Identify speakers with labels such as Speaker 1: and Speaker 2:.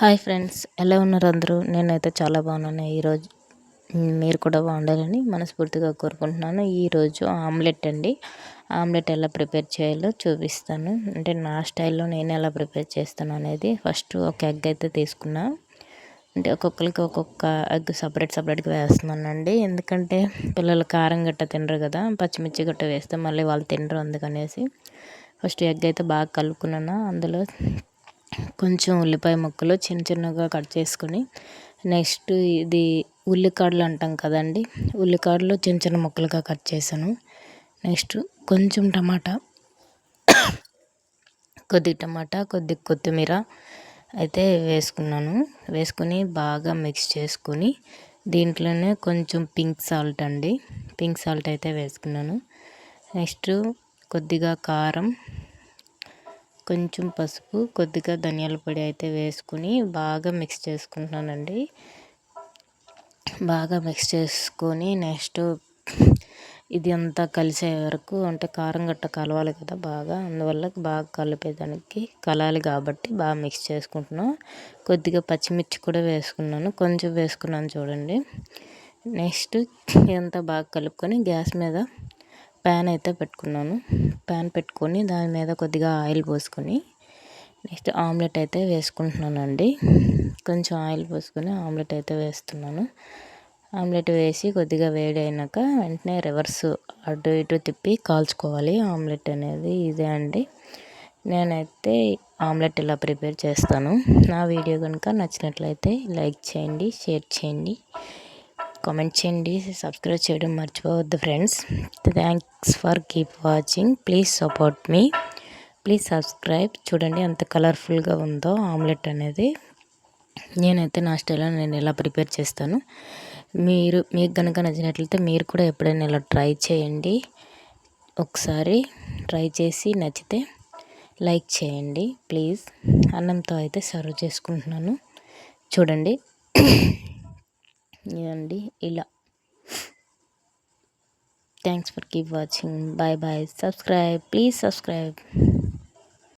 Speaker 1: Hi friends, ఎలా ఉన్నారు అందరూ? నేనైతే చాలా బాగున్నాను. ఈరోజు మీరు కూడా బాగుండాలని మనస్ఫూర్తిగా కోరుకుంటున్నాను. ఈరోజు ఆమ్లెట్ అండి. ఆమ్లెట్ ఎలా ప్రిపేర్ చేయాలో చూపిస్తాను. అంటే నా స్టైల్లో నేను ఎలా ప్రిపేర్ చేస్తాను అనేది. ఫస్ట్ ఒక ఎగ్ అయితే తీసుకున్నా. అంటే ఒక్కొక్కరికి ఒక్కొక్క ఎగ్ సపరేట్గా వేస్తున్నానండి. ఎందుకంటే పిల్లలు కారం గట్ట తినరు కదా, పచ్చిమిర్చి గట్ట వేస్తే మళ్ళీ వాళ్ళు తినరు. అందుకనేసి ఫస్ట్ ఎగ్ అయితే బాగా కలుపుకున్నాను. అందులో కొంచెం ఉల్లిపాయ ముక్కలు చిన్నగా కట్ చేసుకొని, నెక్స్ట్ ఇది ఉల్లికాడలు అంటాం కదండి, ఉల్లికాడలు చిన్న ముక్కలుగా కట్ చేశాను. నెక్స్ట్ కొంచెం టమాటా, కొద్ది కొత్తిమీర అయితే వేసుకున్నాను. వేసుకొని బాగా మిక్స్ చేసుకొని దీంట్లోనే కొంచెం పింక్ సాల్ట్ అయితే వేసుకున్నాను. నెక్స్ట్ కొద్దిగా కారం, కొంచెం పసుపు, కొద్దిగా ధనియాల పొడి అయితే వేసుకుని బాగా మిక్స్ చేసుకుంటున్నానండి. బాగా మిక్స్ చేసుకొని నెక్స్ట్ ఇది అంతా కలిసే వరకు, అంటే కారం గట్ట కలవాలి కదా బాగా, అందువల్ల బాగా కలాలి కాబట్టి బాగా మిక్స్ చేసుకుంటున్నాను. కొద్దిగా పచ్చిమిర్చి కూడా వేసుకున్నాను, కొంచెం వేసుకున్నాను చూడండి. నెక్స్ట్ ఇదంతా బాగా కలుపుకొని గ్యాస్ మీద ప్యాన్ అయితే పెట్టుకున్నాను. ప్యాన్ పెట్టుకొని దాని మీద కొద్దిగా ఆయిల్ పోసుకొని నెక్స్ట్ ఆమ్లెట్ అయితే వేసుకుంటున్నానండి. కొంచెం ఆయిల్ పోసుకొని ఆమ్లెట్ అయితే వేస్తున్నాను. ఆమ్లెట్ వేసి కొద్దిగా వేడి అయినాక వెంటనే రివర్స్ అటు ఇటు తిప్పి కాల్చుకోవాలి. ఆమ్లెట్ అనేది ఇదే అండి. నేనైతే ఆమ్లెట్ ఇలా ప్రిపేర్ చేస్తాను. నా వీడియో కనుక నచ్చినట్లయితే లైక్ చేయండి, షేర్ చేయండి, కామెంట్ చేయండి, సబ్స్క్రైబ్ చేయడం మర్చిపోవద్దు friends. Thanks for keep watching. Please support me, please subscribe. చూడండి ఎంత కలర్ఫుల్గా ఉందో ఆమ్లెట్ అనేది. నేనైతే నా స్టైల్లో నేను ఎలా ప్రిపేర్ చేస్తాను. మీకు కనుక నచ్చినట్లయితే మీరు కూడా ఎప్పుడైనా ఇలా ట్రై చేయండి. ఒకసారి ట్రై చేసి నచ్చితే లైక్ చేయండి ప్లీజ్. అన్నంతో అయితే సర్వ్ చేసుకుంటున్నాను చూడండి. ఇదండి ఇలా. Thanks for keep watching. Bye bye. Subscribe, please subscribe.